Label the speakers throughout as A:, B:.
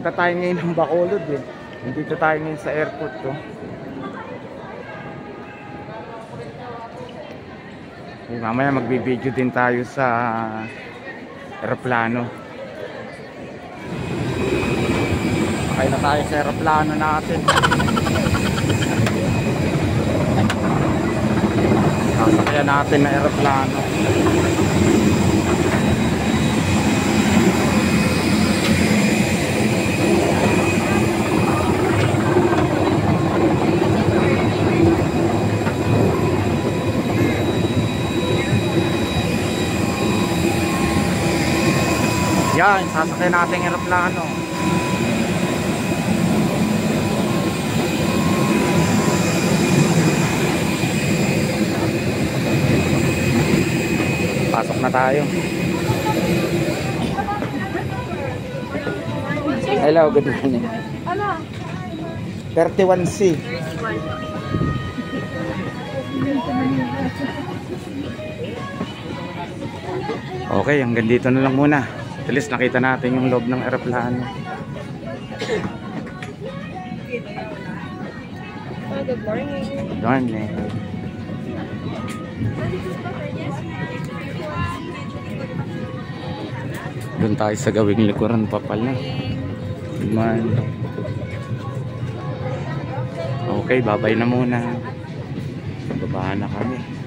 A: Punta tayo ngayon ng Bacolod eh. Nandito tayo ngayon sa airport to. Mamaya magbibideo din tayo sa aeroplano. Sakay na tayo sa aeroplano natin. Sasakyan natin na aeroplano. Yan, sasakyan natin yung aeroplano. Pasok na tayo. Hello, good morning. 31C. Okay, hanggang dito na lang muna. At least nakita natin yung loob ng aeroplano.
B: Good morning.
A: Good morning. Doon tayo sa gawing likuran pa pala. Good morning. Okay, babay na muna. Bababa na kami.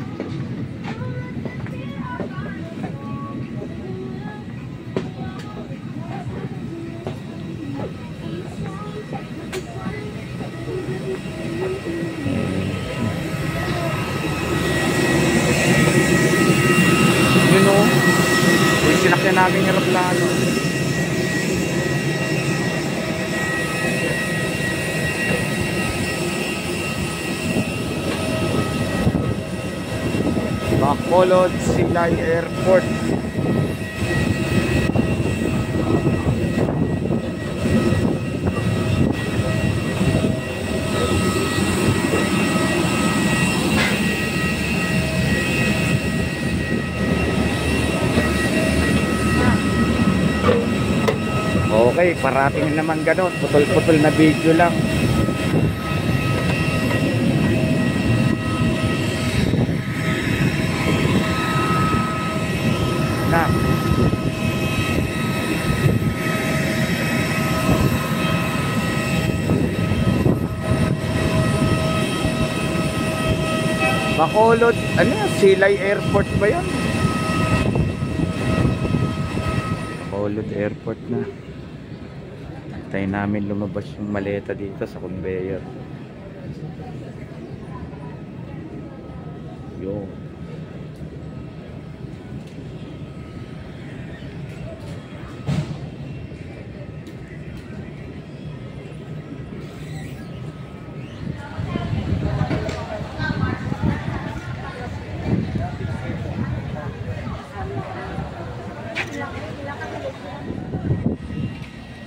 A: Sinakyan namin yung aeroplano. Bacolod Silay Airport. Okay, parating naman ganun. Putol-putol na video lang. Na. Bacolod, ano, Silay Airport ba yan? Bacolod Airport na. Tayo namin lumabas yung maleta dito sa conveyor. Yo.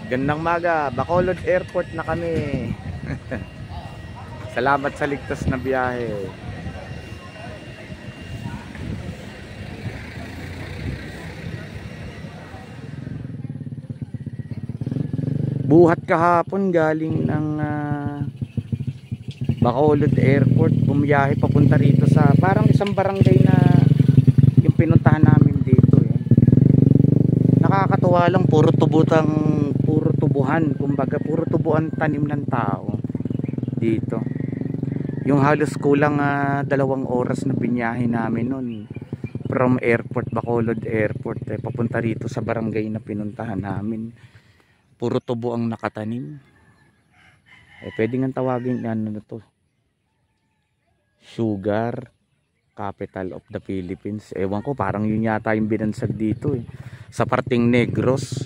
A: Gandang maga, Bacolod Airport na kami. Salamat sa ligtas na biyahe. Buhat kahapon galing ng Bacolod Airport, bumiyahe papunta rito sa parang isang barangay na yung pinuntahan namin dito eh. Nakakatuwa lang, puro tubuhan, kumbaga puro tubuhan tanim ng tao dito. Yung halos kulang 2 oras na binyahe namin nun from airport, Bacolod Airport papunta rito sa barangay na pinuntahan namin. Puro tubo ang nakatanim. Pwede nga tawagin ano na to, sugar capital of the Philippines. Ewan ko, parang yun yata yung binansag dito eh, sa parting Negros.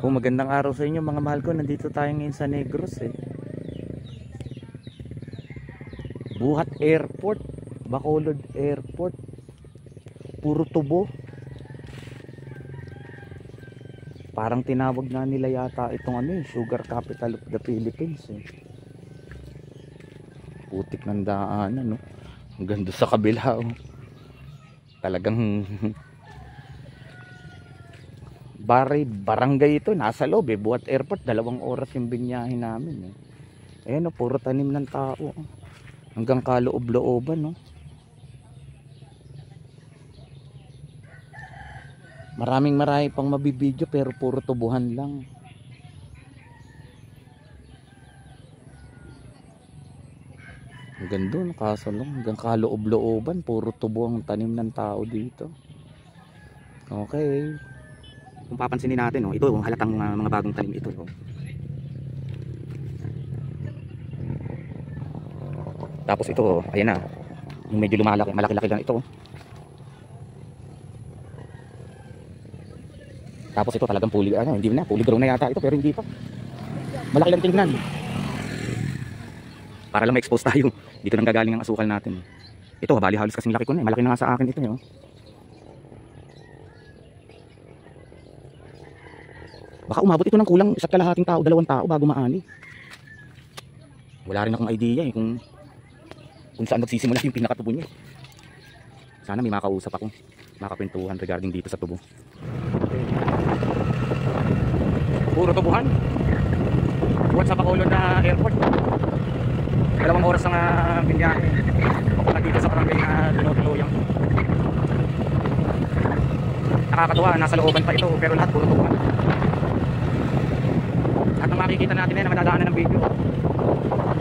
A: Magandang araw sa inyo mga mahal ko. Nandito tayo ngayon sa Negros eh. Buhat Airport, Bacolod Airport, puro tubo. Parang tinawag na nila yata itong ano, sugar capital of the Philippines eh. Putik ng daanan, no? Hanggang doon sa kabila oh. Talagang barangay ito, nasa loob eh. Buhat Airport, 2 oras yung binyahe namin eh. Ayan o, puro tanim ng tao. Hanggang kaloob-looban no. Marami pang mabibidyo pero puro tubuhan lang. Hanggang doon, kaso lang, hanggang kaloob-looban, puro tubo ang tanim ng tao dito. Okay. Kung papansinin natin, ito halatang mga bagong tanim ito. Tapos ito, ayan na. Yung medyo malaki-laki lang ito. Tapos ito talagang hindi na, fully grown na yata ito pero hindi pa. Malaki lang tingnan. Para lang ma-expose tayo. Dito nang gagaling ang asukal natin. Ito, bali halos kasing laki ko na. Malaki na nga sa akin ito. Baka umabot ito ng kulang 1.5 tao, 2 tao bago maani. Wala rin akong idea kung saan magsisimula yung pinakatubo niya. Sana may makausap ako, makakwentuhan regarding dito sa tubo. Puro tubuhan. Buwan sa Bacolod na airport. 2 oras ang binyahe. Papunta dito sa barangay na Dinotoloyang. Nakakatuwa, nasa looban pa ito pero lahat puro tubuhan. At ang makikita natin na madadaanan ng video,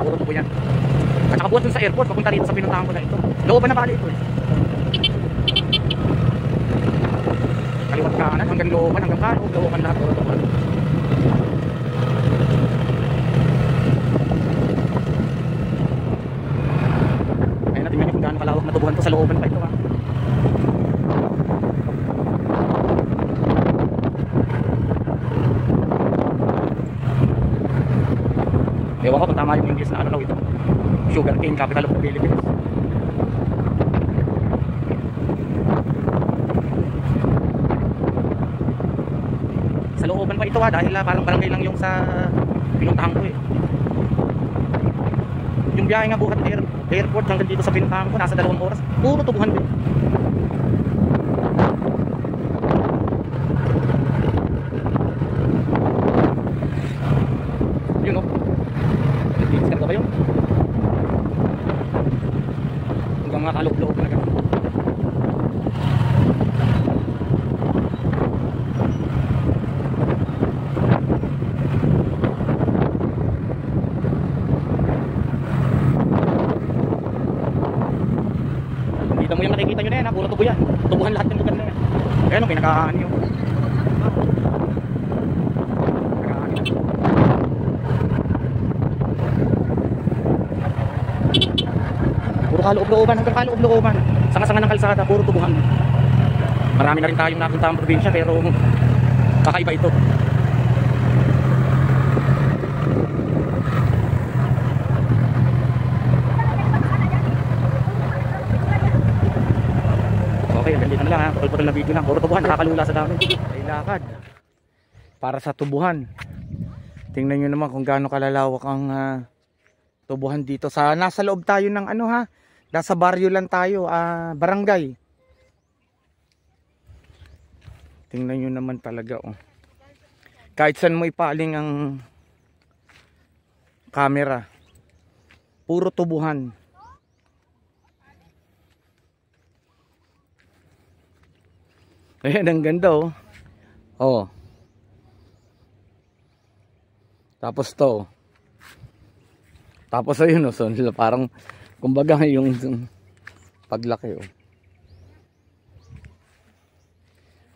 A: puro tubo yan. At saka buhat dun sa airport, papunta dito sa pinuntahan ko na ito. Looban na bali ito eh. Kaliwat kanan, hanggang looban, hanggang kaloob, looban lahat puro tubuhan. Ayun na, tingnan nyo kung gaano kalawak na tubuhan to, sa looban pa ito ha. Ewan ko kung tama yung English na ito. Sugar cane capital of the Philippines. Sa looban pa ito dahil parang barangay lang yung sa pinuntahan ko eh. Yung biyahe nga buhat airport hanggang dito sa pinuntahan ko nasa 2 oras. Puro tubuhan din. Yun o. Discard ba yun? Hanggang mga kaloob-loob na gano'n. Dito mo yung nakikita nyo na yan, puro tubo yan. Tubuhan lahat ng lugar na yan. Ayan o, pinakakaan nyo. Puro kaloob-looban, hanggang kaloob-looban. Sanga-sanga ng kalsada, puro tubuhan. Marami na rin tayong napuntahang probinsya pero kakaiba ito. Okay, ganito na lang ha. Putol-putol na video lang. Puro tubuhan, nakakalula sa dami. Ay lakad. Para sa tubuhan. Tingnan nyo naman kung gaano kalalawak ang tubuhan dito. Nasa loob tayo ng nasa baryo lang tayo, barangay. Tingnan nyo naman talaga kahit saan mo ipaling ang camera, puro tubuhan. Ayan, ang ganda tapos to. Tapos ayun so parang kumbaga yung paglaki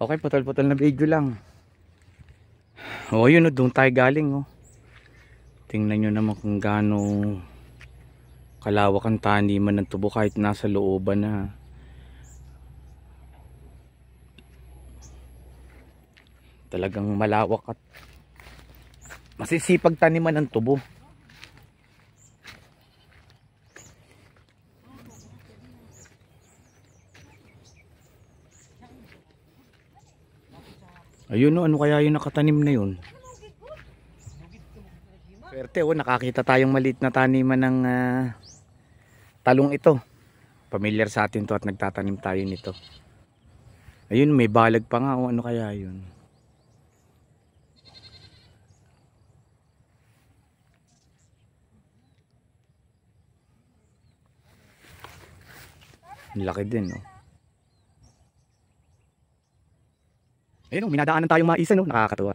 A: Okay, putol-putol na video lang. Yun doon tayo galing Tingnan nyo naman kung gaano kalawak ang taniman ng tubo kahit nasa looban na. Talagang malawak at masisipag taniman ng tubo. Ayun ano kaya yung nakatanim na yun? Swerte nakakita tayong maliit na taniman ng talong ito. Familiar sa atin to at nagtatanim tayo nito. Ayun, may balag pa nga ano kaya yun? Laki din, no? Ayun, oh, minadaanan tayong maisa, no? Nakakatuwa.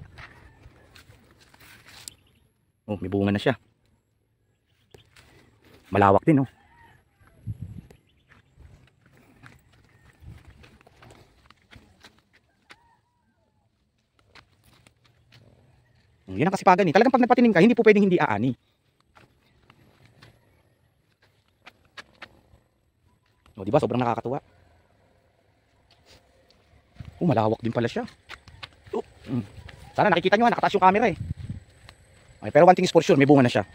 A: Oh, may bunga na siya. Malawak din, no? Yan ang kasipagan eh. Talagang pag nagpatinim ka, hindi po pwedeng hindi aani. O, diba? Sobrang nakakatuwa. Oh, malawak din pala siya. Oh, sana nakikita nyo, nakataas yung camera eh. Okay, pero one thing is for sure, may bunga na siya.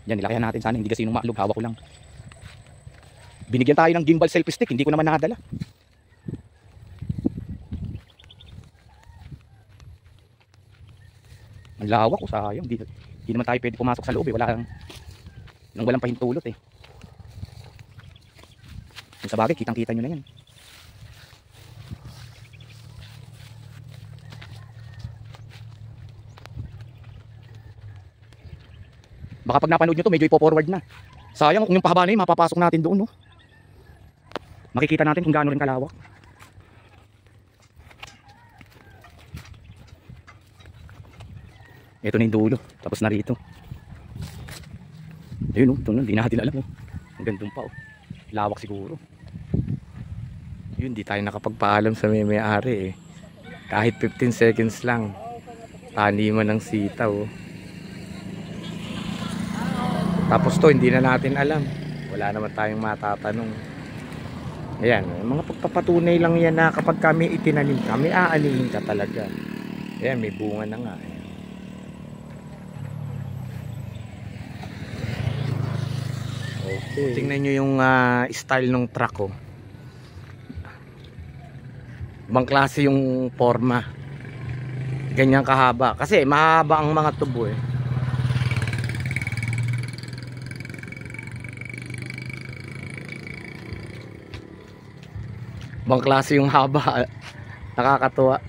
A: Yan, nilakihan natin. Sana hindi kasi nung maalog, hawak ko lang. Binigyan tayo ng gimbal selfie stick, hindi ko naman nakadala. Ang lawak ko, sayang. Hindi naman tayo pwede pumasok sa loob eh. Walang pahintulot eh. Yung sa bagay, kitang-kita nyo na yan. Baka pag napanood nyo to, medyo ipo-forward na. Sayang kung yung pahaba na yun, mapapasok natin doon, no? Makikita natin kung gaano rin kalawak. Ito na yung dulo, tapos na rito. Ayun, ito na, hindi natin alam. Ang gandun pa, lawak siguro. Yun, di tayo nakapagpaalam sa may-ari eh. Kahit 15 seconds lang, taniman ng sitaw. Tapos to, hindi na natin alam. Wala naman tayong matatanong. Ayan, mga pagpapatunay lang yan na kapag kami itinanim kami, aanihin ka talaga. Ayan, may bunga na nga. Okay. Tingnan nyo yung style ng truck ko. Ibang klase yung forma. Ganyan kahaba. Kasi mahaba ang mga tubo eh. Ibang klase yung haba. Nakakatuwa.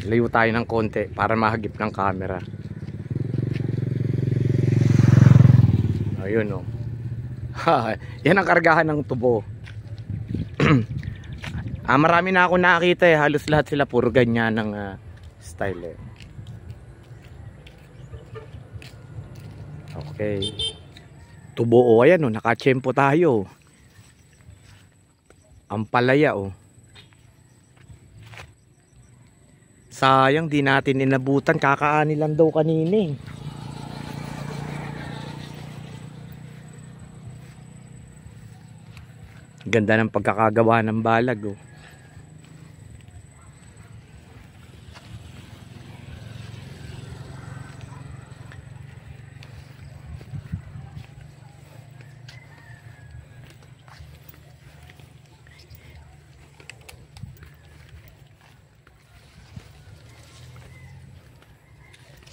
A: Layo tayo ng konti para mahagip ng camera. Ayun oh. Yan ang kargahan ng tubo. Marami na ako nakakita eh. Halos lahat sila puro ganyan ng style eh. Okay. Tubo oh, ayan oh, nakatsyempo tayo. Ang palaya oh. Sayang di natin inabutan, kakaani lang daw kanina eh. Ganda ng pagkakagawa ng balag oh.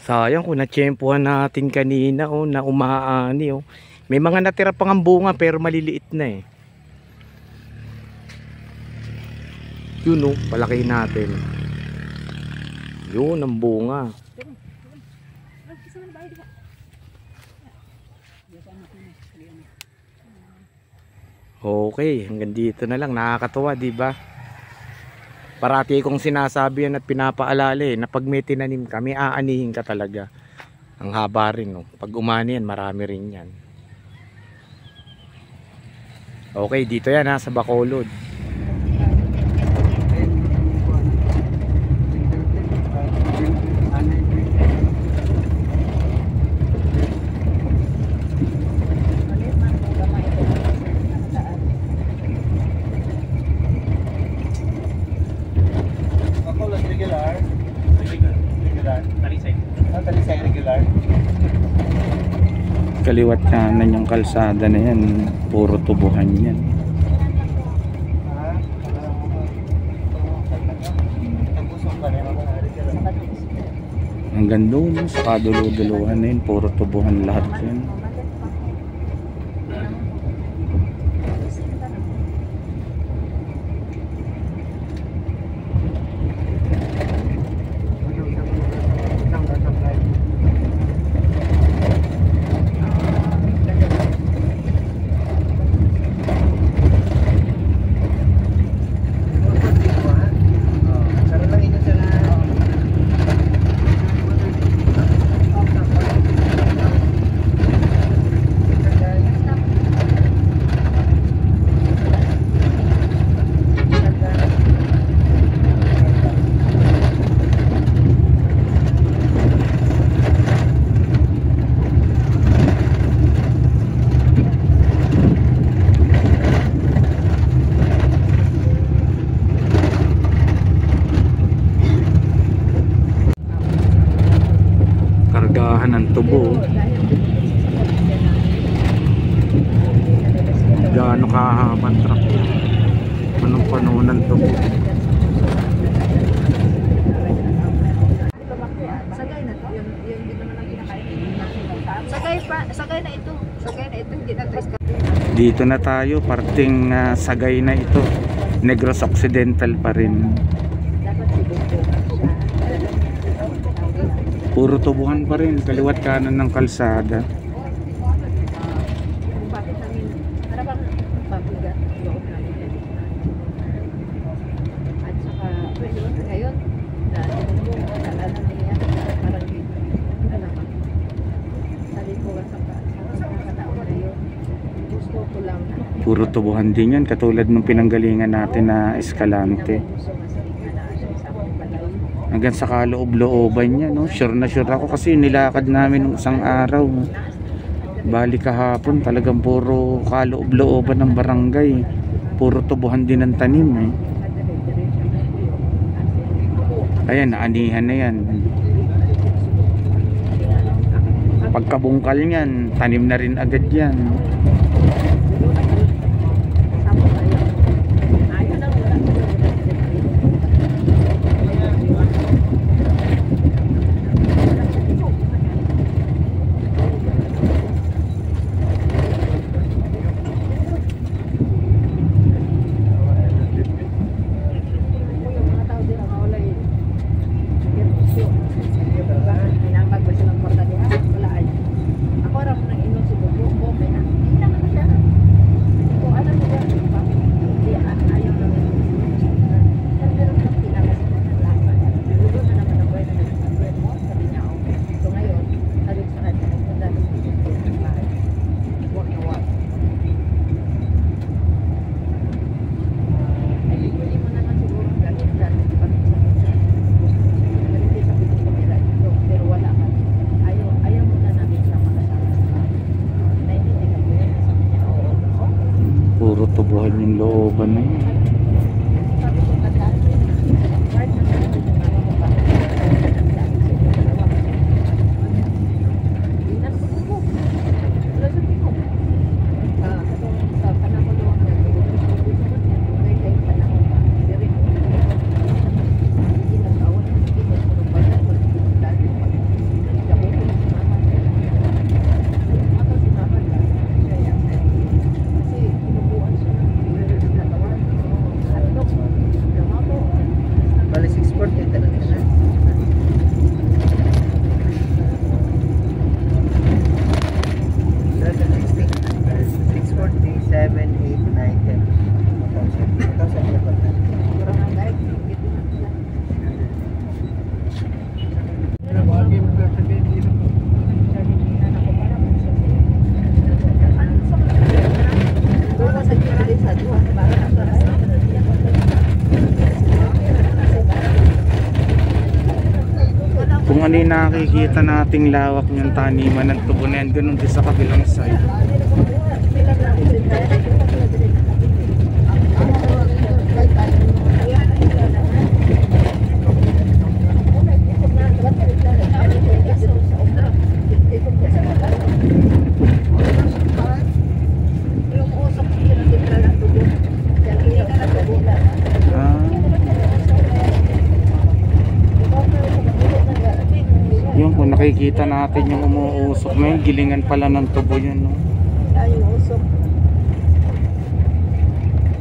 A: Sayang kung natsyempohan natin kanina oh, na umaani oh. May mga natira pang ang bunga pero maliliit na eh. Yun oh, palaki natin. Yun ang bunga. Okay, hanggang dito na lang. Nakakatuwa, di ba? Parati kong sinasabi yan at pinapaalala eh, na pag may tinanim kami, aanihin ka talaga. Ang haba rin oh. Pag umani yan, marami rin yan. Okay, dito yan ha, sa Bacolod. Kaliwat kanan yung kalsada na yan, puro tubuhan yan. Hanggang doon sa kadulu-duluhan na yun, puro tubuhan lahat yan. Agahan ng tubo. Gaano kahabang truck yan? Anong panahon ng tubo?
B: Sagay na to. Yung hindi naman ang kinakain. Sagay na ito. Sagay na ito. Hindi na to.
A: Dito na tayo, parting Sagay na ito. Negros Occidental pa rin. Puro tubuhan pa rin, kaliwat kanan ng kalsada.
B: Bakit namin, para bang pabigat loob namin. At saka, ngayon, dahil mo, naalala na yan, parang alam mo. Sabi ko sa nakataon na yun, gusto ko lang.
A: Puro tubuhan din yan, katulad ng pinanggalingan natin na Escalante. Hanggang sa kaloob-looban niya, no? Sure na sure ako kasi nilakad namin ng isang araw. Bali kahapon, talagang puro kaloob-looban ng barangay. Puro tubuhan din ng tanim, eh. Ayan, naanihan na yan. Pagkabungkal niyan, tanim na rin agad yan. Puro tubuhan yung looban na yun. Kung ano yung nakikita nating lawak ng taniman ng tubo na yan, ganun din sa kabilang side. Yun, kung nakikita natin yung umuusok na yun, gilingan pala ng tubo yun, no?
B: Yung usok.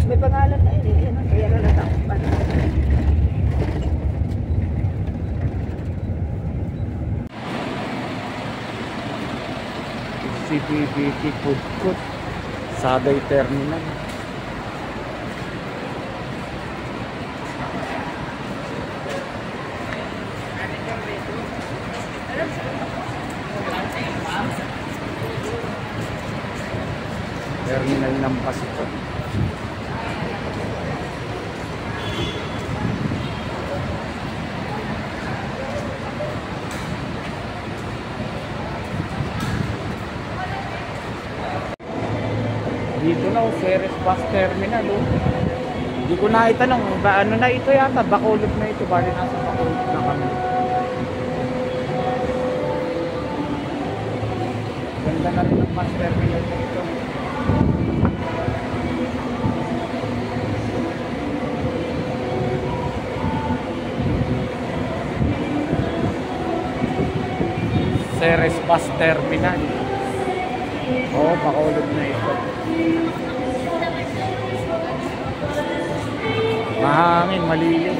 B: May pangalan na yun, kaya na natakpan.
A: CPVT Food Court, Sagay Terminal. Terminal ng Pasito. Dito na o, Ferris Bus Terminal, oh. Hindi ko na itanong, ano na ito yata, Bacolod na ito, bali nasa Bacolod na kami. Ganda na rin ang bus terminal dito. Ceres Bus Terminal. Oo, Bacolod na ito. Mahangin, malilim.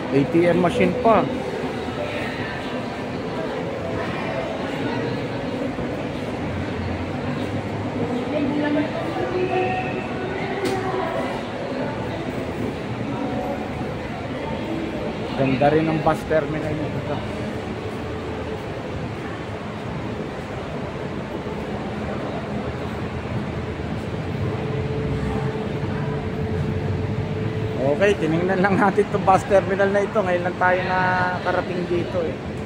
A: ATM machine pa. Ganda rin ang bus terminal nito. Okay, tinignan lang natin itong bus terminal na ito. Ngayon lang tayo nakarating dito eh.